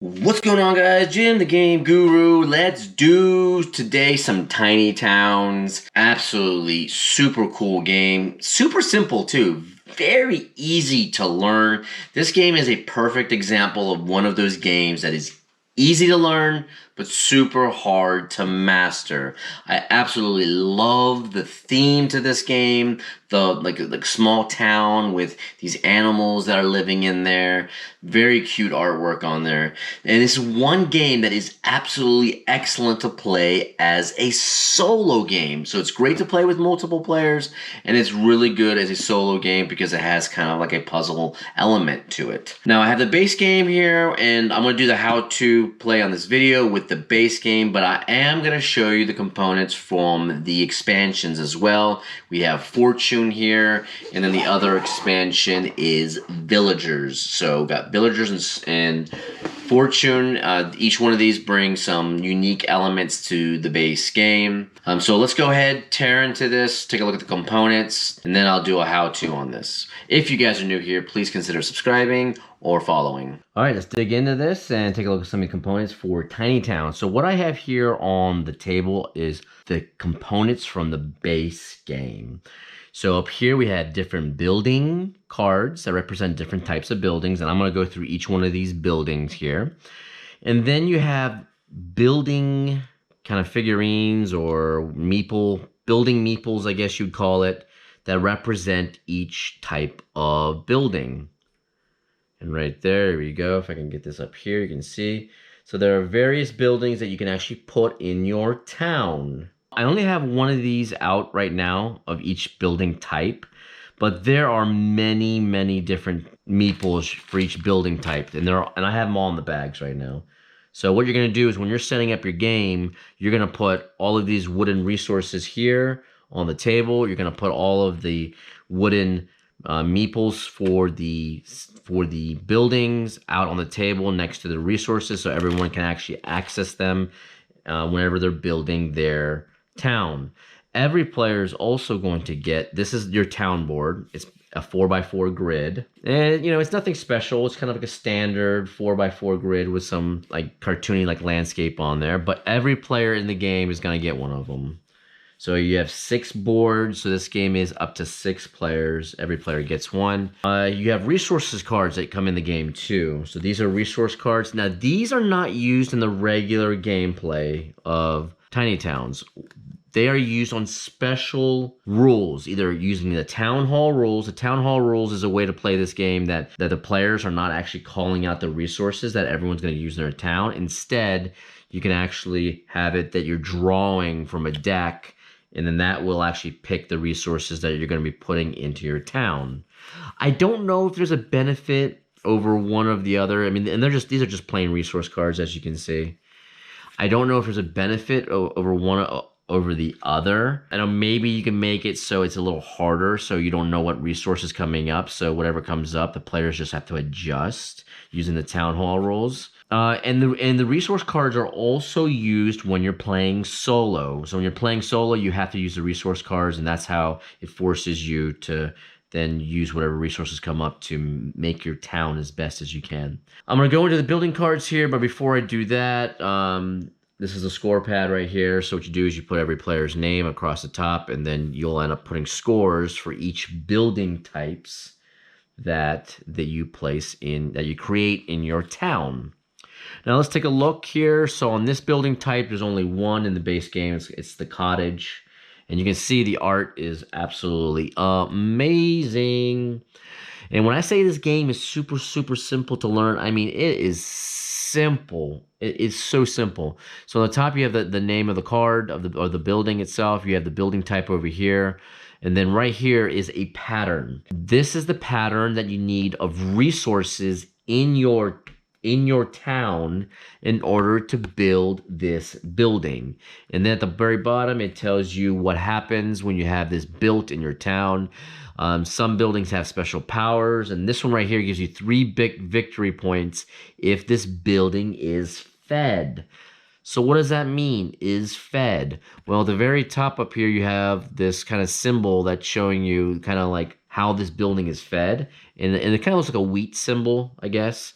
What's going on, guys? Jim the Game Guru. Let's do today some Tiny Towns. Absolutely super cool game. Super simple too. Very easy to learn. This game is a perfect example of one of those games that is easy to learn but super hard to master. I absolutely love the theme to this game. The like small town with these animals that are living in there. Very cute artwork on there. And it's one game that is absolutely excellent to play as a solo game. So it's great to play with multiple players, and it's really good as a solo game because it has kind of like a puzzle element to it. Now I have the base game here, and I'm going to do the how to play on this video with the base game, but I am going to show you the components from the expansions as well. We have Fortune here, and then the other expansion is Villagers. So got Villagers and Fortune. Each one of these brings some unique elements to the base game. So let's go ahead, tear into this, take a look at the components, and then I'll do a how-to on this. If you guys are new here, please consider subscribing or following. All right, let's dig into this and take a look at some of the components for Tiny Town. So what I have here on the table is the components from the base game. So up here we have different building cards that represent different types of buildings, and I'm going to go through each one of these buildings here. And then you have building kind of figurines or building meeples, I guess you'd call it, that represent each type of building. And right there we go. If I can get this up here, you can see. So there are various buildings that you can actually put in your town. I only have one of these out right now of each building type, but there are many, many different meeples for each building type, and I have them all in the bags right now. So what you're going to do is when you're setting up your game, you're going to put all of these wooden resources here on the table. You're going to put all of the wooden meeples for the buildings out on the table next to the resources, so everyone can actually access them whenever they're building their town. Every player is also going to get, this is your town board. It's a 4x4 grid, and it's nothing special. It's kind of like a standard 4x4 grid with some like cartoony like landscape on there, but every player in the game is going to get one of them. So you have 6 boards, so this game is up to 6 players. Every player gets one. You have resources cards that come in the game too. So these are resource cards. Now these are not used in the regular gameplay of Tiny Towns. They are used on special rules, either using the Town Hall rules. The Town Hall rules is a way to play this game that the players are not actually calling out the resources that everyone's going to use in their town. Instead, you can actually have it that you're drawing from a deck, and then that will actually pick the resources that you're going to be putting into your town. I don't know if there's a benefit over one of the other. I mean, and these are just plain resource cards, as you can see. I don't know if there's a benefit over one over the other. I know maybe you can make it so it's a little harder, so you don't know what resource is coming up. So whatever comes up, the players just have to adjust using the town hall rules. And the resource cards are also used when you're playing solo. So when you're playing solo, you have to use the resource cards, and that's how it forces you to then use whatever resources come up to make your town as best as you can. I'm going to go into the building cards here, but before I do that, this is a score pad right here. So what you do is you put every player's name across the top, and then you'll end up putting scores for each building types that you place in, that you create in your town. Now let's take a look here. So on this building type, there's only one in the base game. It's the cottage. And you can see the art is absolutely amazing. And when I say this game is super, super simple to learn, I mean, it is simple. It is so simple. So on the top, you have the name of the card or the building itself. You have the building type over here. And then right here is a pattern. This is the pattern that you need of resources in your town in order to build this building. And then at the very bottom, it tells you what happens when you have this built in your town. Some buildings have special powers, and this one right here gives you 3 big victory points if this building is fed. So what does that mean, is fed? Well, at the very top up here, you have this kind of symbol that's showing you kind of like how this building is fed. And it kind of looks like a wheat symbol, I guess.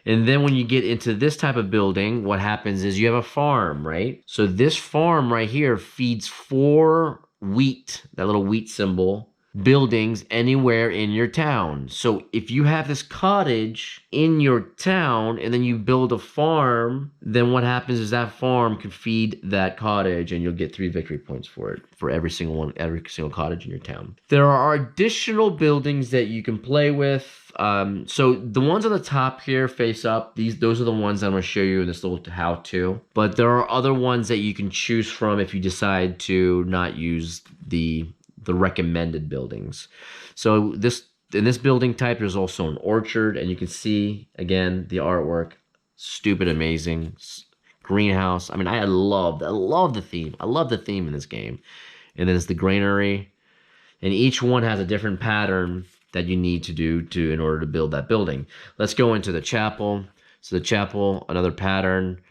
And then when you get into this type of building, what happens is you have a farm, right? So this farm right here feeds 4 wheat, that little wheat symbol, buildings anywhere in your town. So if you have this cottage in your town and then you build a farm, then what happens is that farm can feed that cottage and you'll get 3 victory points for it, for every single one, every single cottage in your town. There are additional buildings that you can play with. So the ones on the top here face up. Those are the ones I'm going to show you in this little how-to. But there are other ones that you can choose from if you decide to not use the recommended buildings. So in this building type, there's also an orchard, and you can see again the artwork, stupid amazing. Greenhouse. I mean, I love the theme. I love the theme in this game. And then it's the granary, and each one has a different pattern that you need to do in order to build that building. Let's go into the chapel. So the chapel, another pattern.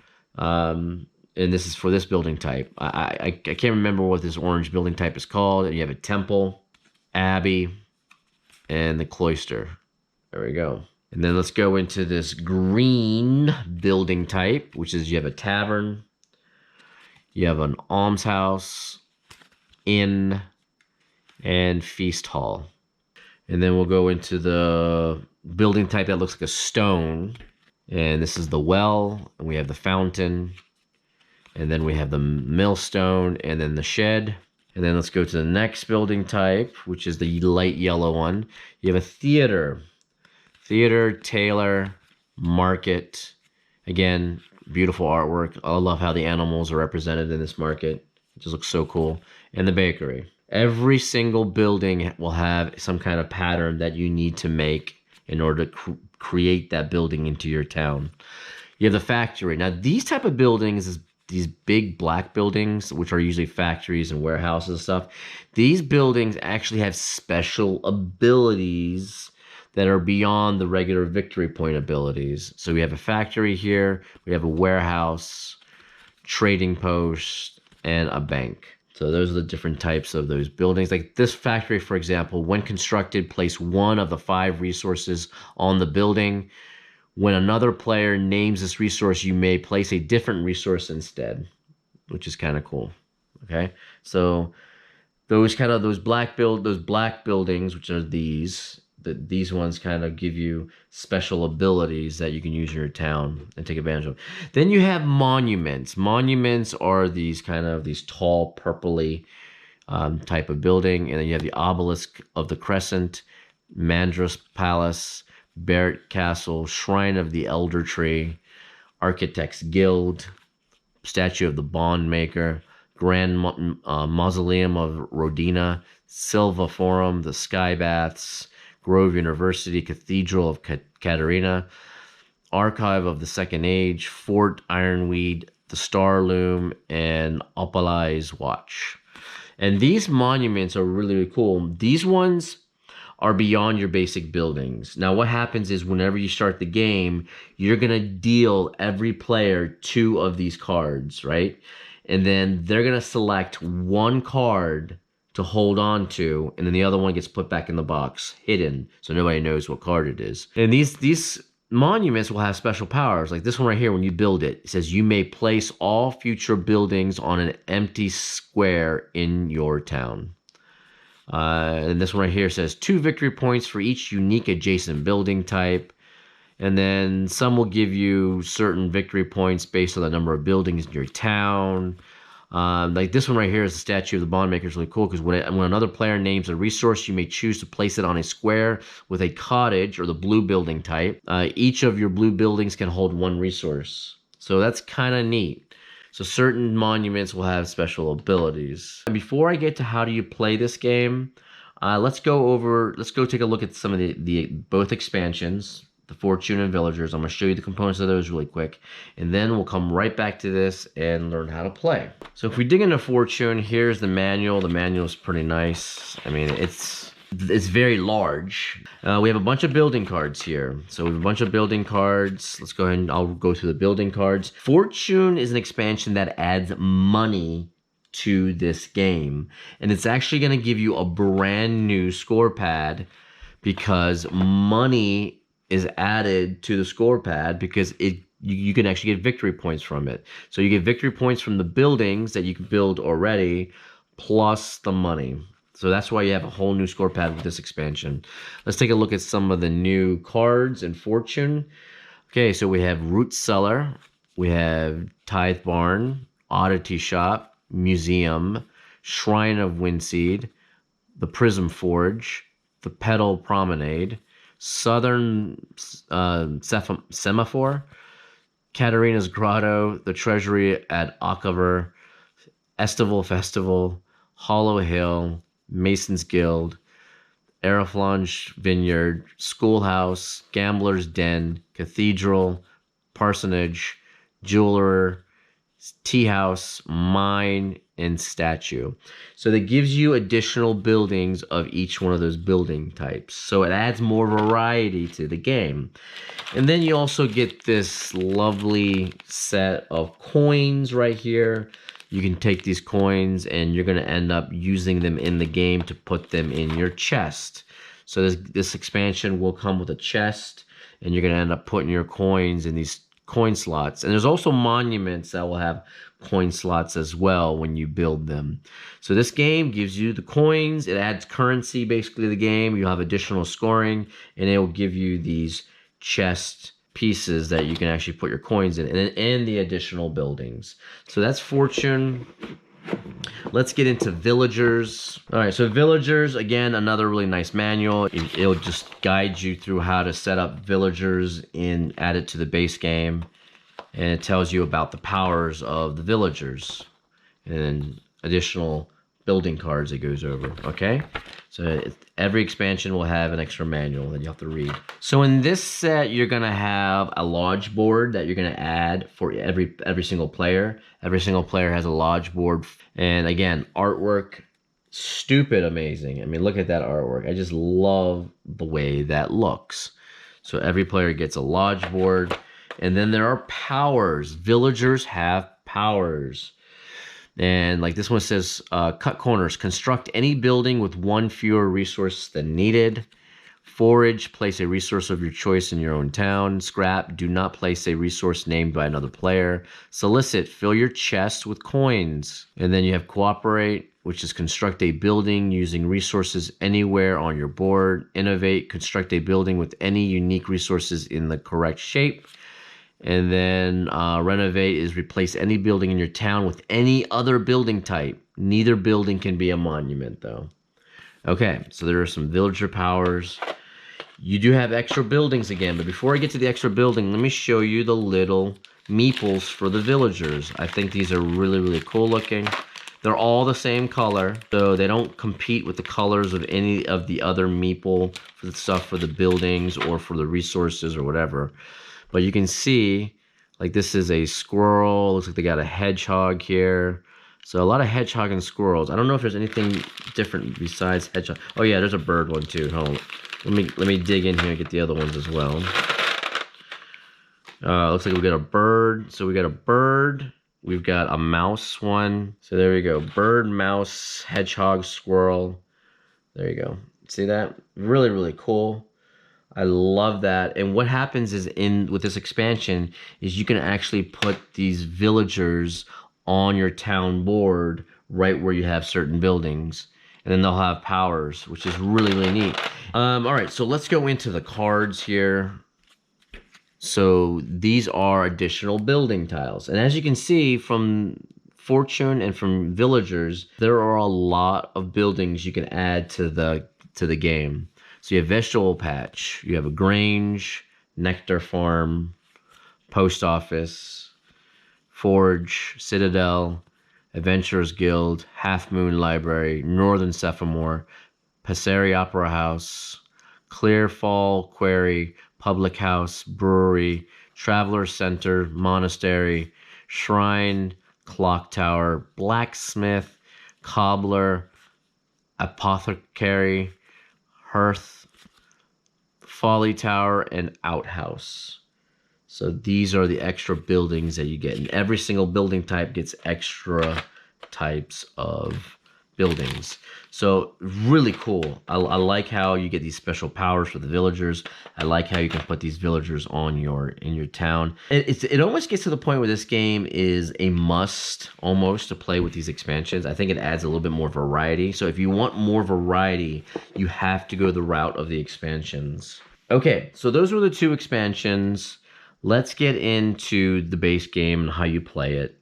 And this is for this building type. I can't remember what this orange building type is called. You have a temple, abbey, and the cloister. There we go. And then let's go into this green building type, which is you have a tavern, you have an almshouse, inn, and feast hall. And then we'll go into the building type that looks like a stone. And this is the well, and we have the fountain. And then we have the millstone, and then the shed. And then let's go to the next building type, which is the light yellow one. You have a theater. Theater, tailor, market. Again, beautiful artwork. I love how the animals are represented in this market. It just looks so cool. And the bakery. Every single building will have some kind of pattern that you need to make in order to create that building into your town. You have the factory. Now, these type of buildings, these big black buildings, which are usually factories and warehouses and stuff, these buildings actually have special abilities that are beyond the regular victory point abilities. So we have a factory here, we have a warehouse, trading post, and a bank. So those are the different types of those buildings. Like this factory, for example, when constructed, place 1 of the 5 resources on the building. When another player names this resource, you may place a different resource instead, which is kind of cool. Okay, so those black buildings, which are these ones kind of give you special abilities that you can use in your town and take advantage of. Then you have monuments. Monuments are these tall purpley type of building, and then you have the obelisk of the Crescent, Mandras Palace, Barrett Castle, Shrine of the Elder Tree, Architects Guild, Statue of the Bond Maker, Grand Mausoleum of Rodina, Silva Forum, the Sky Baths, Grove University, Cathedral of Katarina, Archive of the Second Age, Fort Ironweed, the Star Loom, and Opalai's Watch. And these monuments are really, really cool. These ones are beyond your basic buildings. Now, what happens is whenever you start the game, you're going to deal every player 2 of these cards, right? And then they're going to select 1 card to hold on to, and then the other one gets put back in the box, hidden, so nobody knows what card it is. And these monuments will have special powers. Like this one right here, when you build it, it says you may place all future buildings on an empty square in your town. And this one right here says 2 victory points for each unique adjacent building type. And then some will give you certain victory points based on the number of buildings in your town. Like this one right here is the Statue of the Bond Maker. Is really cool because when another player names a resource, you may choose to place it on a square with a cottage or the blue building type. Each of your blue buildings can hold 1 resource. So that's kind of neat. So certain monuments will have special abilities. And before I get to how do you play this game, let's go take a look at some of the both expansions, the Fortune and Villagers. I'm going to show you the components of those really quick, and then we'll come right back to this and learn how to play. So if we dig into Fortune, here's the manual. The manual is pretty nice. I mean, it's very large. We have a bunch of building cards here. So we have a bunch of building cards. Let's go ahead and I'll go through the building cards. Fortune is an expansion that adds money to this game. And it's actually going to give you a brand new score pad because money is added to the score pad because you can actually get victory points from it. So you get victory points from the buildings that you can build already, plus the money. So that's why you have a whole new score pad with this expansion. Let's take a look at some of the new cards and Fortune. Okay, so we have Root Cellar, we have Tithe Barn, Oddity Shop, Museum, Shrine of Windseed, the Prism Forge, the Petal Promenade, Southern Semaphore, Katarina's Grotto, the Treasury at Achaver, Estival Festival, Hollow Hill, Mason's Guild, Araflange Vineyard, Schoolhouse, Gambler's Den, Cathedral, Parsonage, Jeweler, Tea House, Mine, and Statue. So that gives you additional buildings of each one of those building types. So it adds more variety to the game. And then you also get this lovely set of coins right here. You can take these coins and you're going to end up using them in the game to put them in your chest. So this expansion will come with a chest, and you're going to end up putting your coins in these coin slots. And there's also monuments that will have coin slots as well when you build them. So this game gives you the coins. It adds currency basically to the game. You'll have additional scoring, and it will give you these chest pieces that you can actually put your coins in, and the additional buildings. So that's Fortune. Let's get into Villagers. All right, so Villagers, again, another really nice manual. It'll just guide you through how to set up Villagers and add it to the base game. And it tells you about the powers of the Villagers and additional building cards it goes over, okay? So every expansion will have an extra manual that you have to read. So in this set, you're gonna have a lodge board that you're gonna add for every single player. Every single player has a lodge board. And again, artwork, stupid amazing. I mean, look at that artwork. I just love the way that looks. So every player gets a lodge board. And then there are powers. Villagers have powers. And like this one says, cut corners. Construct any building with one fewer resource than needed. Forage, place a resource of your choice in your own town. Scrap, do not place a resource named by another player. Solicit, fill your chest with coins. And then you have cooperate, which is construct a building using resources anywhere on your board. Innovate, construct a building with any unique resources in the correct shape. And then renovate is replace any building in your town with any other building type. Neither building can be a monument, though. Okay, so there are some villager powers. You do have extra buildings again, but before I get to the extra building, let me show you the little meeples for the villagers. I think these are really, really cool looking. They're all the same color, so they don't compete with the colors of any of the other meeple for the stuff for the buildings or for the resources or whatever. But you can see, like this is a squirrel. Looks like they got a hedgehog here. So a lot of hedgehog and squirrels. I don't know if there's anything different besides hedgehog. Oh yeah, there's a bird one too. Hold on. Let me dig in here and get the other ones as well. Looks like we got a bird. So we got a bird. We've got a mouse one. So there we go. Bird, mouse, hedgehog, squirrel. There you go. See that? Really, really cool. I love that. And what happens is with this expansion is you can actually put these villagers on your town board right where you have certain buildings. And then they'll have powers, which is really, really neat. All right, so let's go into the cards here. So these are additional building tiles. And as you can see from Fortune and from Villagers, there are a lot of buildings you can add to the game. So you have Vegetable Patch, you have a Grange, Nectar Farm, Post Office, Forge, Citadel, Adventurers Guild, Half Moon Library, Northern Sephomore, Passeri Opera House, Clearfall Quarry, Public House, Brewery, Traveler Center, Monastery, Shrine, Clock Tower, Blacksmith, Cobbler, Apothecary, Hearth, Folly Tower, and Outhouse. So these are the extra buildings that you get. And every single building type gets extra types of buildings. So really cool. I like how you get these special powers for the villagers. I like how you can put these villagers on in your town. It almost gets to the point where this game is a must almost to play with these expansions. I think it adds a little bit more variety. So if you want more variety, you have to go the route of the expansions. Okay, so those were the 2 expansions. Let's get into the base game and how you play it.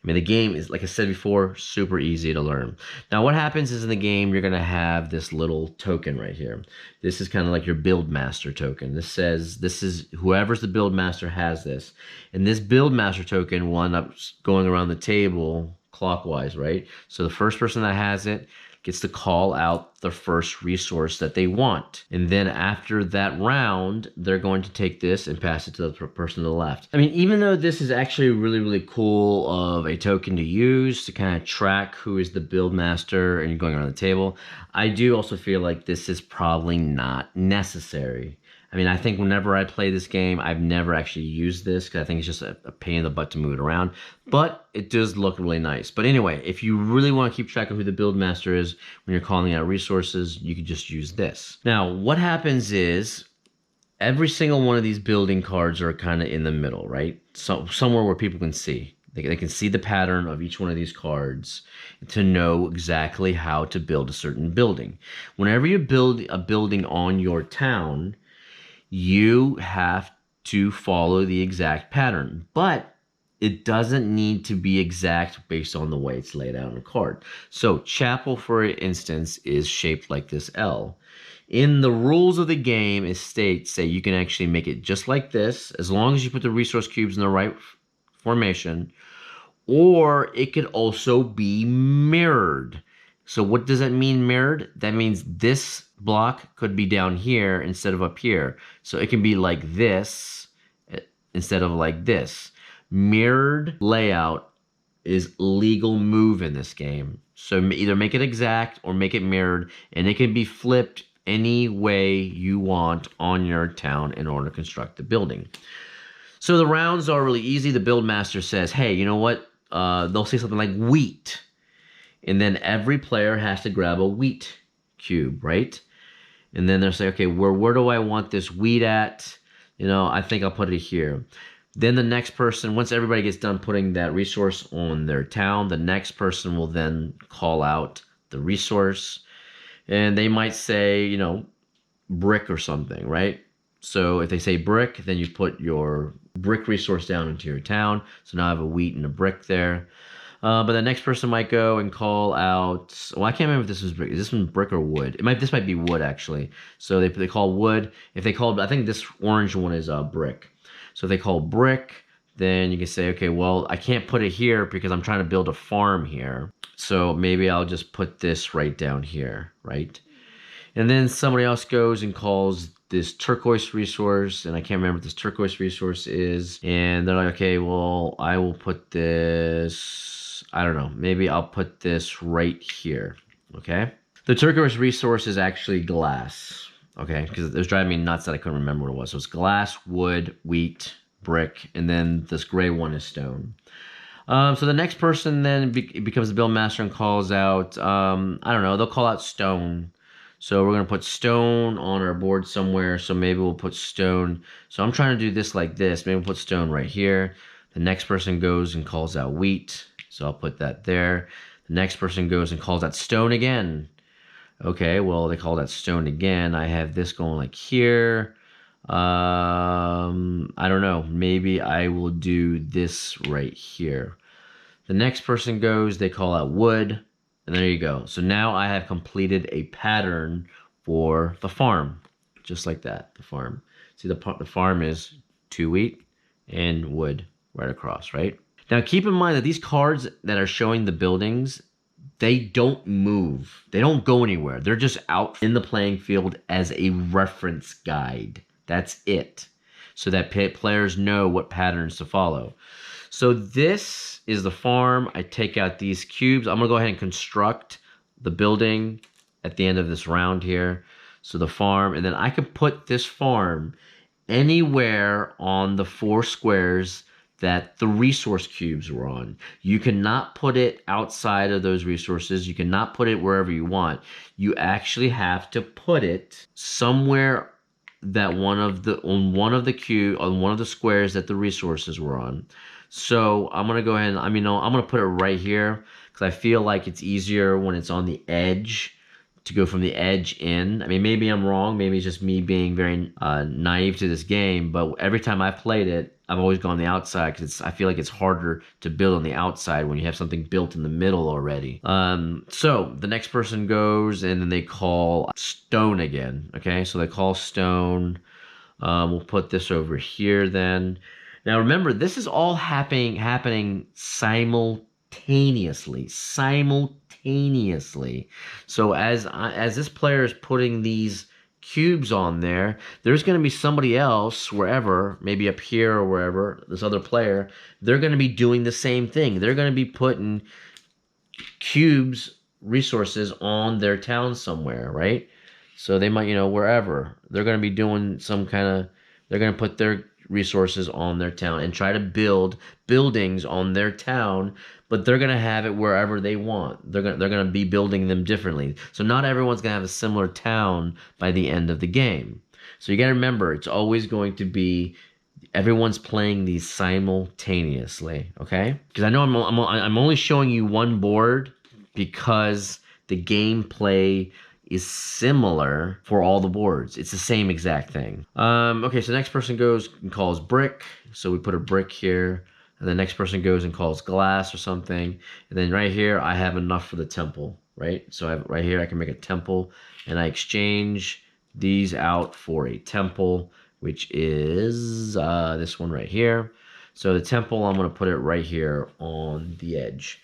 I mean, the game is, like I said before, super easy to learn. Now, what happens is in the game, you're going to have this little token right here. This is kind of like your build master token. This says, this is, whoever's the build master has this. And this build master token will end up going around the table clockwise, right? So the first person that has it gets to call out the first resource that they want. And then after that round, they're going to take this and pass it to the person to the left. I mean, even though this is actually really, really cool of a token to use to kind of track who is the build master and you're going around the table, I do also feel like this is probably not necessary. I mean, I think whenever I play this game, I've never actually used this because I think it's just a pain in the butt to move it around. But it does look really nice. But anyway, if you really want to keep track of who the build master is when you're calling out resources, you can just use this. Now, what happens is every single one of these building cards are kind of in the middle, right? So somewhere where people can see. They can see the pattern of each one of these cards to know exactly how to build a certain building. Whenever you build a building on your town, you have to follow the exact pattern, but it doesn't need to be exact based on the way it's laid out on the card. So Chapel, for instance, is shaped like this L. In the rules of the game, it states say you can actually make it just like this, as long as you put the resource cubes in the right formation, or it could also be mirrored. So what does that mean, mirrored? That means this block could be down here instead of up here. So it can be like this instead of like this. Mirrored layout is legal move in this game. So either make it exact or make it mirrored, and it can be flipped any way you want on your town in order to construct the building. So the rounds are really easy. The build master says, hey, you know what? They'll say something like wheat. And then every player has to grab a wheat cube, right? And then they'll say, okay, where do I want this wheat at? You know, I think I'll put it here. Then the next person, once everybody gets done putting that resource on their town, the next person will then call out the resource. And they might say, you know, brick or something, right? So if they say brick, then you put your brick resource down into your town. So now I have a wheat and a brick there. But the next person might go and call out. Well, I can't remember if this was brick. Is this one brick or wood? This might be wood actually. So they call wood. If they call, I think this orange one is brick. So if they call brick, then you can say, okay, well, I can't put it here because I'm trying to build a farm here. So maybe I'll just put this right down here, right? And then somebody else goes and calls this turquoise resource, and I can't remember what this turquoise resource is. And they're like, okay, well, I will put this, I don't know, maybe I'll put this right here, okay? The turquoise resource is actually glass, okay? Because it was driving me nuts that I couldn't remember what it was. So it's glass, wood, wheat, brick, and then this gray one is stone. So the next person then becomes the build master and calls out, I don't know, they'll call out stone. So we're going to put stone on our board somewhere. So maybe we'll put stone. So I'm trying to do this like this. Maybe we'll put stone right here. The next person goes and calls out wheat. So I'll put that there. The next person goes and calls out stone again. Okay, well, they call that stone again. I have this going like here. I don't know. Maybe I will do this right here. The next person goes, they call out wood. And there you go. So now I have completed a pattern for the farm. Just like that, the farm. See, the farm is 2 wheat and wood right across, right? Now keep in mind that these cards that are showing the buildings, they don't move. They don't go anywhere. They're just out in the playing field as a reference guide. That's it. So that players know what patterns to follow. So this is the farm. I take out these cubes. I'm going to go ahead and construct the building at the end of this round here. So the farm, and then I can put this farm anywhere on the 4 squares that the resource cubes were on. You cannot put it outside of those resources. You cannot put it wherever you want. You actually have to put it somewhere that on one of the squares that the resources were on. So I'm gonna go ahead and I'm gonna put it right here because I feel like it's easier when it's on the edge to go from the edge in. I mean, maybe I'm wrong. Maybe it's just me being very naive to this game. But every time I've played it, I've always gone on the outside because I feel like it's harder to build on the outside when you have something built in the middle already. So the next person goes and then they call stone again. Okay, so they call stone. We'll put this over here then. Now remember, this is all happening simultaneously. So as this player is putting these cubes on there, there's going to be somebody else wherever, maybe up here or wherever, this other player, they're going to be doing the same thing. They're going to be putting cubes, resources on their town somewhere, right? So they might, wherever, they're going to be doing they're going to put their resources on their town and try to build buildings on their town, but they're going to have it wherever they want. They're going to be building them differently. So not everyone's going to have a similar town by the end of the game. So you got to remember, it's always going to be everyone's playing these simultaneously, okay? Because I know I'm only showing you one board because the gameplay is similar for all the boards. It's the same exact thing. Okay, so the next person goes and calls brick. So we put a brick here. And the next person goes and calls glass or something. And then right here, I have enough for the temple, right? So right here, I can make a temple. And I exchange these out for a temple, which is this one right here. So the temple, I'm going to put it right here on the edge.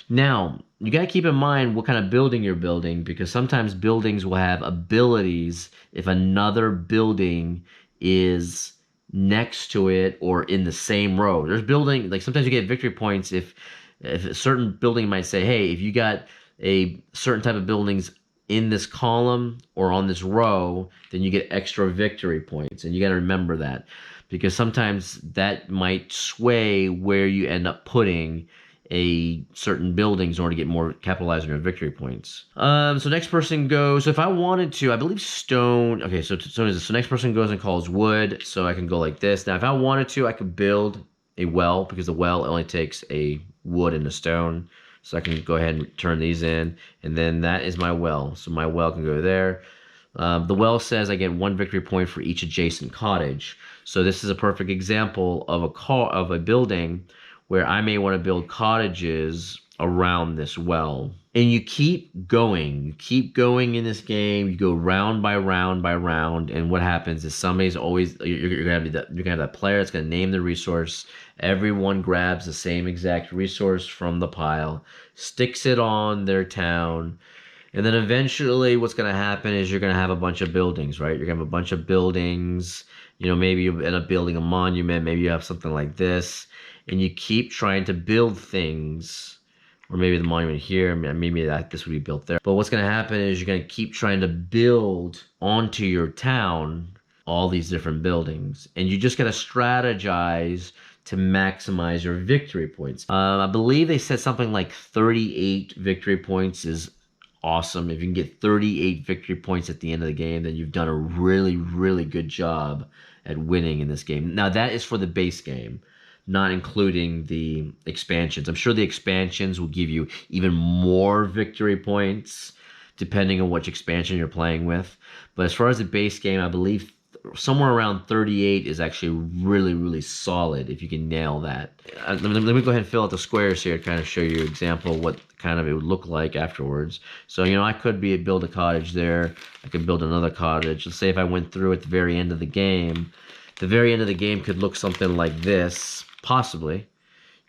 Now, you got to keep in mind what kind of building you're building, because sometimes buildings will have abilities if another building is next to it or in the same row. There's building, like sometimes you get victory points if a certain building might say, hey, if you got a certain type of buildings in this column or on this row, then you get extra victory points. And you got to remember that, because sometimes that might sway where you end up putting a certain buildings in order to get more capitalized on your victory points. So next person goes. So if I wanted to, I believe stone. Okay, so next person goes and calls wood. So I can go like this. Now, if I wanted to, I could build a well, because the well only takes a wood and a stone. So I can go ahead and turn these in, and then that is my well. So my well can go there. The well says I get 1 victory point for each adjacent cottage. So this is a perfect example of a building where I may want to build cottages around this well. And you keep going in this game. You go round by round by round, and what happens is somebody's always, you're gonna have that player that's gonna name the resource. Everyone grabs the same exact resource from the pile, sticks it on their town, and then eventually what's gonna happen is you're gonna have a bunch of buildings, right? You're gonna have a bunch of buildings. Maybe you end up building a monument. Maybe you have something like this. And you keep trying to build things, or maybe the monument here, maybe this would be built there. But what's going to happen is you're going to keep trying to build onto your town all these different buildings. And you just got to strategize to maximize your victory points. I believe they said something like 38 victory points is awesome. If you can get 38 victory points at the end of the game, then you've done a really, really good job at winning in this game. Now, that is for the base game, not including the expansions. I'm sure the expansions will give you even more victory points depending on which expansion you're playing with. But as far as the base game, I believe somewhere around 38 is actually really, really solid if you can nail that. Let me go ahead and fill out the squares here to kind of show you an example of what kind of it would look like afterwards. So, I could build a cottage there. I could build another cottage. Let's say if I went through at the very end of the game, could look something like this. Possibly,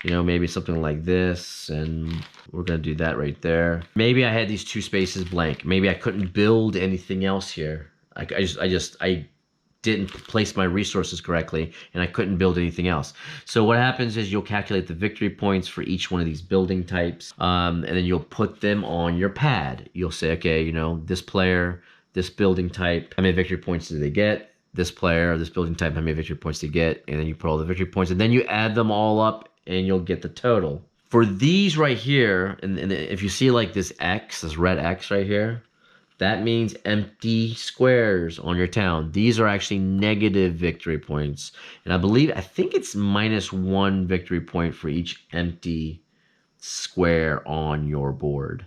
maybe something like this, and we're going to do that right there. Maybe I had these 2 spaces blank. Maybe I couldn't build anything else here. I didn't place my resources correctly, and I couldn't build anything else. So what happens is you'll calculate the victory points for each one of these building types, and then you'll put them on your pad. You'll say, okay, this player, this building type, how many victory points do they get? this player or this building type, how many victory points to get, and then you put all the victory points, and then you add them all up, and you'll get the total. For these right here, and if you see like this X, this red X right here, that means empty squares on your town. These are actually negative victory points. And I think it's -1 victory point for each empty square on your board.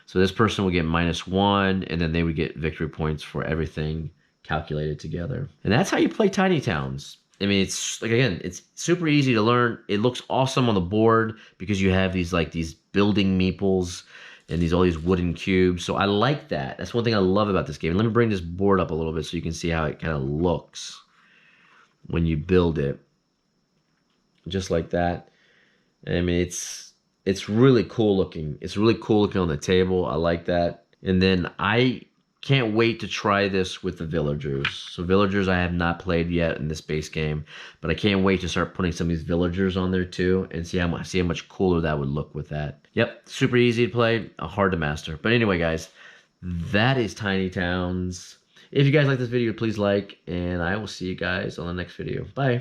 So this person will get -1, and then they would get victory points for everything calculated together. And that's how you play Tiny Towns. I mean, it's like, again, it's super easy to learn. It looks awesome on the board because you have these building meeples and all these wooden cubes. So I like that. That's one thing I love about this game. And let me bring this board up a little bit so you can see how it kind of looks when you build it. Just like that. I mean, it's really cool looking. It's really cool looking on the table. I like that. And then I can't wait to try this with the villagers. So villagers I have not played yet in this base game, but I can't wait to start putting some of these villagers on there too and see how much cooler that would look with that. Yep, super easy to play, hard to master. But anyway, guys, that is Tiny Towns. If you guys like this video, please like, and I will see you guys on the next video. Bye.